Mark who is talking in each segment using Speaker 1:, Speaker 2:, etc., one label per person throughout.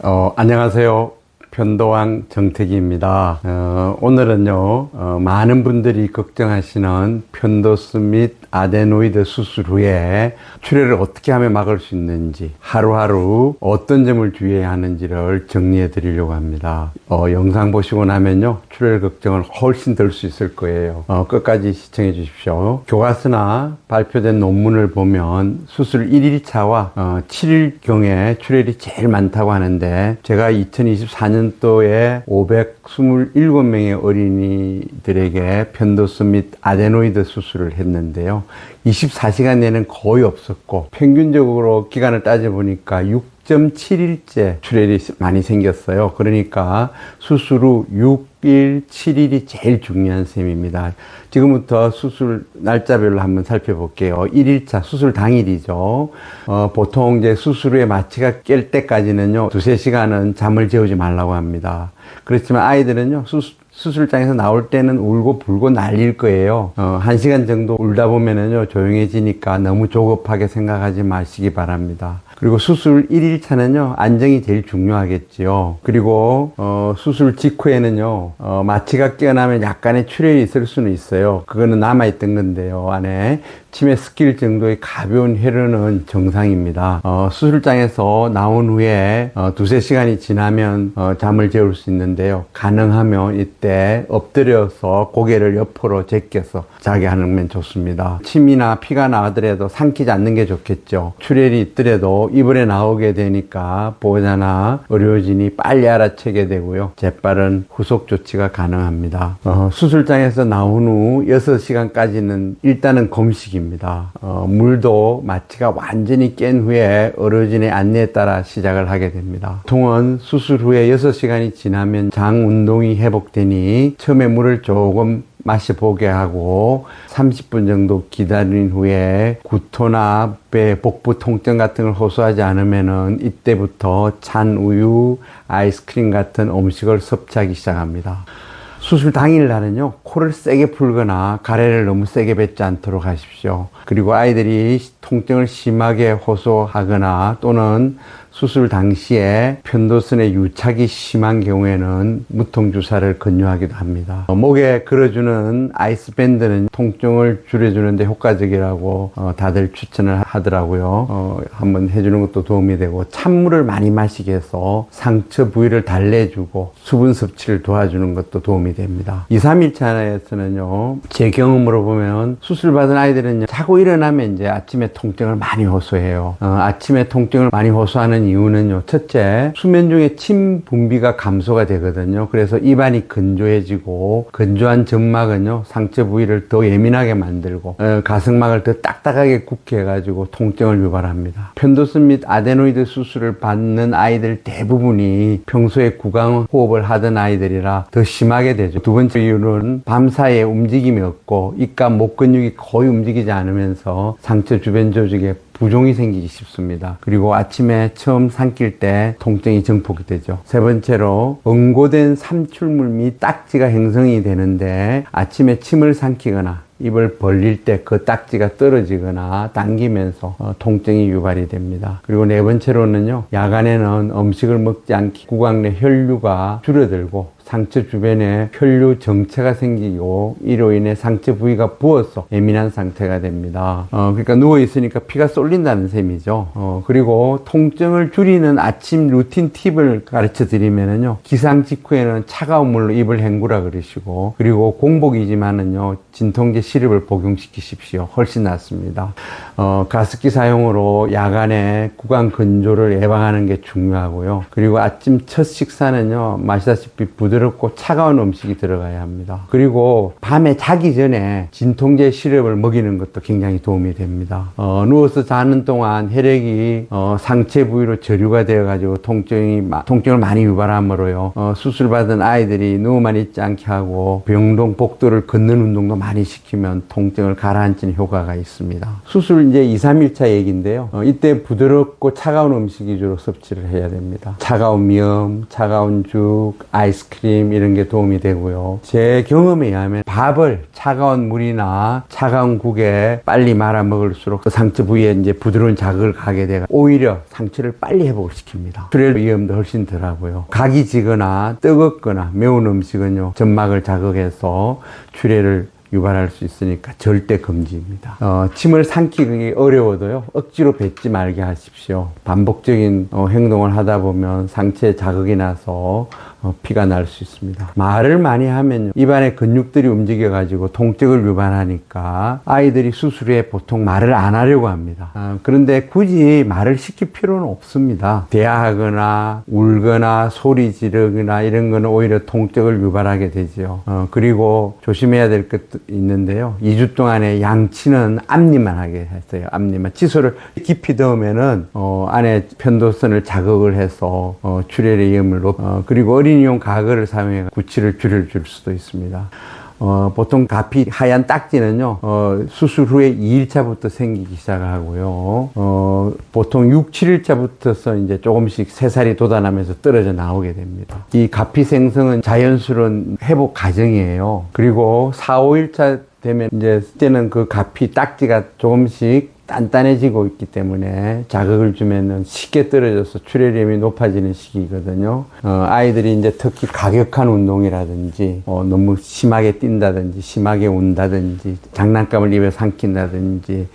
Speaker 1: 안녕하세요. 편도왕 정택입니다. 오늘은요, 많은 분들이 걱정하시는 편도스 및 아데노이드 수술 후에 출혈을 어떻게 하면 막을 수 있는지, 하루하루 어떤 점을 주의해야 하는지를 정리해 드리려고 합니다. 영상 보시고 나면요, 출혈 걱정을 훨씬 덜 수 있을 거예요. 끝까지 시청해 주십시오. 교과서나 발표된 논문을 보면 수술 1일차와 7일경에 출혈이 제일 많다고 하는데, 제가 2024년도에 527명의 어린이들에게 편도스 및 아데노이드 수술을 했는데요. 24시간 내는 거의 없었고, 평균적으로 기간을 따져보니까 6.7일째 출혈이 많이 생겼어요. 그러니까 수술 후 6일, 7일이 제일 중요한 셈입니다. 지금부터 수술 날짜별로 한번 살펴볼게요. 1일차 수술 당일이죠. 보통 이제 수술 후에 마취가 깰 때까지는요, 2~3시간은 잠을 재우지 말라고 합니다. 그렇지만 아이들은요, 수술장에서 나올 때는 울고 불고 난릴 거예요. 1시간 정도 울다 보면은요, 조용해지니까 너무 조급하게 생각하지 마시기 바랍니다. 그리고 수술 1일차는요, 안정이 제일 중요하겠지요. 그리고 수술 직후에는요, 마취가 깨어나면 약간의 출혈이 있을 수는 있어요. 그거는 남아있던 건데요. 안에 침에 스킬 정도의 가벼운 혈흔은 정상입니다. 수술장에서 나온 후에 2~3시간이 지나면 잠을 재울 수 있는데요. 가능하면 이때 엎드려서 고개를 옆으로 제껴서 자게 하면 좋습니다. 침이나 피가 나더라도 삼키지 않는 게 좋겠죠. 출혈이 있더라도 이불에 나오게 되니까 보호자나 의료진이 빨리 알아채게 되고요. 재빠른 후속 조치가 가능합니다. 수술장에서 나온 후 6시간까지는 일단은 금식입니다. 물도 마취가 완전히 깬 후에 의료진의 안내에 따라 시작을 하게 됩니다. 보통은 수술 후에 6시간이 지나면 장 운동이 회복되니 처음에 물을 조금 마셔보게 하고 30분 정도 기다린 후에 구토나 배, 복부 통증 같은 걸 호소하지 않으면은 이때부터 찬 우유, 아이스크림 같은 음식을 섭취하기 시작합니다. 수술 당일날은요, 코를 세게 풀거나 가래를 너무 세게 뱉지 않도록 하십시오. 그리고 아이들이 통증을 심하게 호소하거나 또는 수술 당시에 편도선에 유착이 심한 경우에는 무통주사를 권유하기도 합니다. 목에 걸어주는 아이스밴드는 통증을 줄여주는데 효과적이라고 다들 추천을 하더라고요. 한번 해주는 것도 도움이 되고, 찬물을 많이 마시게 해서 상처 부위를 달래주고 수분 섭취를 도와주는 것도 도움이 됩니다. 2~3일차에서는요, 제 경험으로 보면 수술 받은 아이들은 자고 일어나면 이제 아침에 통증을 많이 호소해요. 아침에 통증을 많이 호소하는 이유는요, 첫째, 수면 중에 침 분비가 감소가 되거든요. 그래서 입안이 건조해지고, 건조한 점막은요, 상처 부위를 더 예민하게 만들고, 가슴막을 더 딱딱하게 굳게 해가지고 통증을 유발합니다. 편도스 및 아데노이드 수술을 받는 아이들 대부분이 평소에 구강 호흡을 하던 아이들이라 더 심하게 되죠. 두 번째 이유는 밤 사이에 움직임이 없고, 입과 목 근육이 거의 움직이지 않으면서 상처 주변 조직에 부종이 생기기 쉽습니다. 그리고 아침에 처음 삼킬 때 통증이 증폭이 되죠. 세 번째로, 응고된 삼출물 및 딱지가 형성이 되는데 아침에 침을 삼키거나 입을 벌릴 때 그 딱지가 떨어지거나 당기면서 통증이 유발이 됩니다. 그리고 네 번째로는요, 야간에는 음식을 먹지 않기 구강 내 혈류가 줄어들고 상처 주변에 혈류 정체가 생기고, 이로 인해 상처 부위가 부어서 예민한 상태가 됩니다. 그러니까 누워있으니까 피가 쏠린다는 셈이죠. 그리고 통증을 줄이는 아침 루틴 팁을 가르쳐 드리면은요, 기상 직후에는 차가운 물로 입을 헹구라 그러시고, 그리고 공복이지만은요, 진통제 시럽을 복용시키십시오. 훨씬 낫습니다. 가습기 사용으로 야간에 구강 건조를 예방하는 게 중요하고요. 그리고 아침 첫 식사는요, 마시다시피 부드럽고 차가운 음식이 들어가야 합니다. 그리고 밤에 자기 전에 진통제 시럽을 먹이는 것도 굉장히 도움이 됩니다. 누워서 자는 동안 혈액이 상체 부위로 저류가 되어가지고 통증을 많이 유발하므로요, 수술받은 아이들이 누워만 있지 않게 하고 병동 복도를 걷는 운동도 많이 시키면 통증을 가라앉히는 효과가 있습니다. 수술 이제 2~3일차 얘기인데요. 이때 부드럽고 차가운 음식 위주로 섭취를 해야 됩니다. 차가운 면, 차가운 죽, 아이스크림, 움직임 이런 게 도움이 되고요. 제 경험에 의하면 밥을 차가운 물이나 차가운 국에 빨리 말아 먹을수록 그 상처 부위에 이제 부드러운 자극을 가게 되고 오히려 상처를 빨리 회복을 시킵니다. 출혈 위험도 훨씬 덜하고요. 각이 지거나 뜨겁거나 매운 음식은요, 점막을 자극해서 출혈을 유발할 수 있으니까 절대 금지입니다. 침을 삼키기 어려워도요, 억지로 뱉지 말게 하십시오. 반복적인 행동을 하다 보면 상체에 자극이 나서 피가 날 수 있습니다. 말을 많이 하면 입안의 근육들이 움직여가지고 통증을 유발하니까 아이들이 수술 후에 보통 말을 안 하려고 합니다. 그런데 굳이 말을 시킬 필요는 없습니다. 대화하거나 울거나 소리 지르거나 이런 거는 오히려 통증을 유발하게 되죠. 그리고 조심해야 될 것도 있는데요. 2주 동안에 양치는 앞니만 하게 했어요. 앞니만. 칫솔을 깊이 넣으면은 안에 편도선을 자극을 해서 출혈의 위험을 그리고 어린이용 가글을 사용해 구취를 줄여줄 수도 있습니다. 보통 가피 하얀 딱지는요, 수술 후에 2일차부터 생기기 시작하고요, 보통 6, 7일차부터서 이제 조금씩 새살이 돋아나면서 떨어져 나오게 됩니다. 이 가피 생성은 자연스러운 회복 과정이에요. 그리고 4, 5일차 되면 이제 그때는 그 가피 딱지가 조금씩 단단해지고 있기 때문에 자극을 주면은 쉽게 떨어져서 출혈염이 높아지는 시기거든요. 아이들이 이제 특히 과격한 운동이라든지, 너무 심하게 뛴다든지, 심하게 운다든지, 장난감을 입에 삼킨다든지,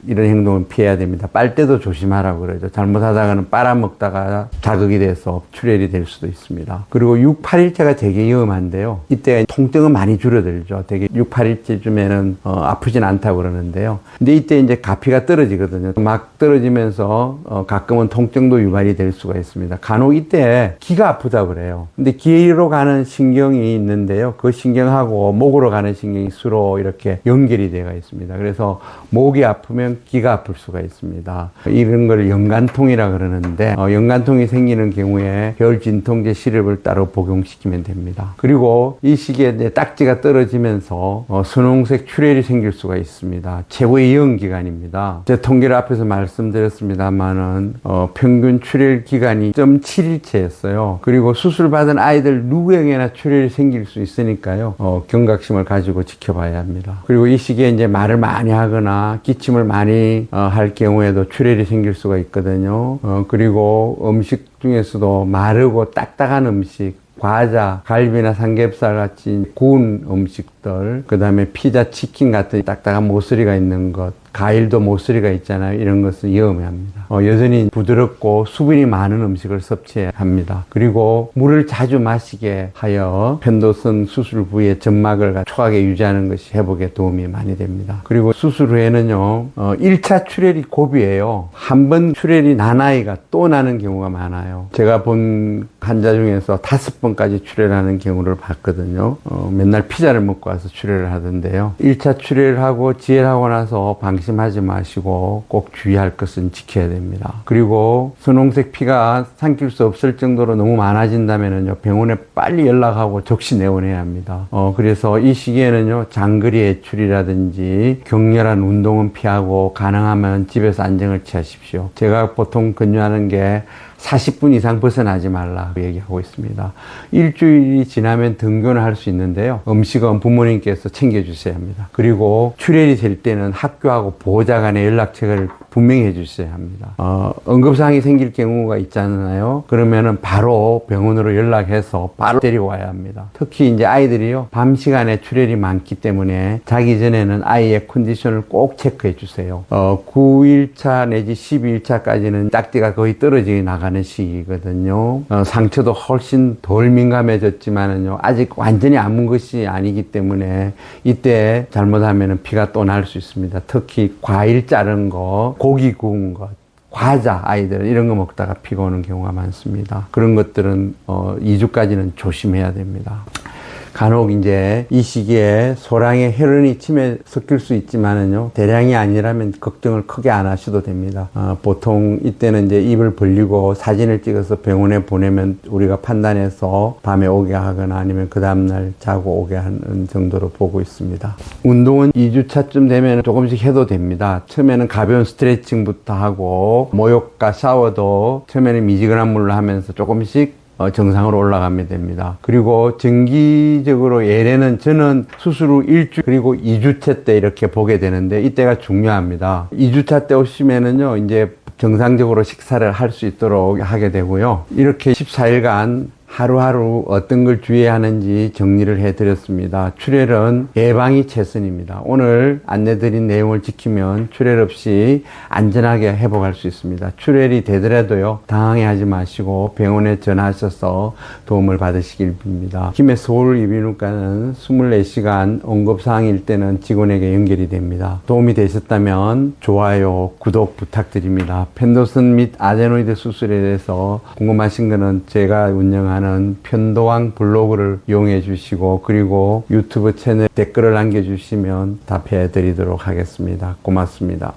Speaker 1: 이런 행동은 피해야 됩니다. 빨대도 조심하라고 그러죠. 잘못하다가는 빨아먹다가 자극이 돼서 출혈이 될 수도 있습니다. 그리고 6, 8일째가 되게 위험한데요. 이때 통증은 많이 줄어들죠. 되게 6, 8일째쯤에는 아프진 않다고 그러는데요. 근데 이때 이제 가피가 떨어지거든요. 막 떨어지면서 가끔은 통증도 유발이 될 수가 있습니다. 간혹 이때 기가 아프다고 그래요. 근데 귀로 가는 신경이 있는데요. 그 신경하고 목으로 가는 신경이 서로 이렇게 연결이 되어 있습니다. 그래서 목이 아프면 귀가 아플 수가 있습니다. 이런 걸 연관통이라 그러는데, 연관통이 생기는 경우에 혈진통제 시럽을 따로 복용시키면 됩니다. 그리고 이 시기에 이제 딱지가 떨어지면서 선홍색 출혈이 생길 수가 있습니다. 최고의 예언기간입니다. 제 통계를 앞에서 말씀드렸습니다만은 평균 출혈 기간이 0.7일째였어요. 그리고 수술 받은 아이들 누구에게나 출혈이 생길 수 있으니까요. 경각심을 가지고 지켜봐야 합니다. 그리고 이 시기에 이제 말을 많이 하거나 기침을 많이 할 경우에도 출혈이 생길 수가 있거든요. 그리고 음식 중에서도 마르고 딱딱한 음식, 과자, 갈비나 삼겹살 같이 구운 음식들, 그 다음에 피자, 치킨 같은 딱딱한 모서리가 있는 것, 과일도 모서리가 있잖아요. 이런 것은 위험합니다. 여전히 부드럽고 수분이 많은 음식을 섭취해야 합니다. 그리고 물을 자주 마시게 하여 편도선 수술 부위의 점막을 촉하게 유지하는 것이 회복에 도움이 많이 됩니다. 그리고 수술 후에는요, 1차 출혈이 고비예요. 한 번 출혈이 난 아이가 또 나는 경우가 많아요. 제가 본 환자 중에서 5번까지 출혈하는 경우를 봤거든요. 맨날 피자를 먹고 와서 출혈을 하던데요. 1차 출혈하고 지혈하고 나서 방심하지 마시고 꼭 주의할 것은 지켜야 됩니다. 그리고 선홍색 피가 삼킬 수 없을 정도로 너무 많아진다면요, 병원에 빨리 연락하고 적시 내원해야 합니다. 그래서 이 시기에는요, 장거리 외출이라든지 격렬한 운동은 피하고 가능하면 집에서 안정을 취하십시오. 제가 보통 권유하는 게 40분 이상 벗어나지 말라고 얘기하고 있습니다. 일주일이 지나면 등교는 할 수 있는데요. 음식은 부모님께서 챙겨주셔야 합니다. 그리고 출혈이 될 때는 학교하고 보호자 간의 연락처를 분명히 해주셔야 합니다. 응급사항이 생길 경우가 있잖아요. 그러면은 바로 병원으로 연락해서 바로 데리고 와야 합니다. 특히 이제 아이들이요, 밤 시간에 출혈이 많기 때문에 자기 전에는 아이의 컨디션을 꼭 체크해 주세요. 9일차 내지 12일차까지는 딱지가 거의 떨어지게 나가는 시기거든요. 상처도 훨씬 덜 민감해졌지만은요, 아직 완전히 아문 것이 아니기 때문에 이때 잘못하면은 피가 또 날 수 있습니다. 특히 과일 자른 거, 고기 구운 것, 과자, 아이들 이런 거 먹다가 피가 오는 경우가 많습니다. 그런 것들은 2주까지는 조심해야 됩니다. 간혹 이제 이 시기에 소량의 혈흔이 침에 섞일 수 있지만은요, 대량이 아니라면 걱정을 크게 안 하셔도 됩니다. 보통 이때는 이제 입을 벌리고 사진을 찍어서 병원에 보내면 우리가 판단해서 밤에 오게 하거나 아니면 그 다음날 자고 오게 하는 정도로 보고 있습니다. 운동은 2주차쯤 되면 조금씩 해도 됩니다. 처음에는 가벼운 스트레칭부터 하고, 목욕과 샤워도 처음에는 미지근한 물로 하면서 조금씩 정상으로 올라가면 됩니다. 그리고 정기적으로 예래는 저는 수술 후 1주 그리고 2주차 때 이렇게 보게 되는데 이때가 중요합니다. 2주차 때 오시면은요, 이제 정상적으로 식사를 할 수 있도록 하게 되고요. 이렇게 14일간 하루하루 어떤 걸 주의해야 하는지 정리를 해드렸습니다. 출혈은 예방이 최선입니다. 오늘 안내드린 내용을 지키면 출혈 없이 안전하게 회복할 수 있습니다. 출혈이 되더라도요, 당황해하지 마시고 병원에 전화하셔서 도움을 받으시길 빕니다. 김해 서울 이비인후과는 24시간 응급사항일 때는 직원에게 연결이 됩니다. 도움이 되셨다면 좋아요, 구독 부탁드립니다. 편도선 및 아데노이드 수술에 대해서 궁금하신 거는 제가 운영하는 편도왕 블로그를 이용해 주시고, 그리고 유튜브 채널 댓글을 남겨주시면 답해 드리도록 하겠습니다. 고맙습니다.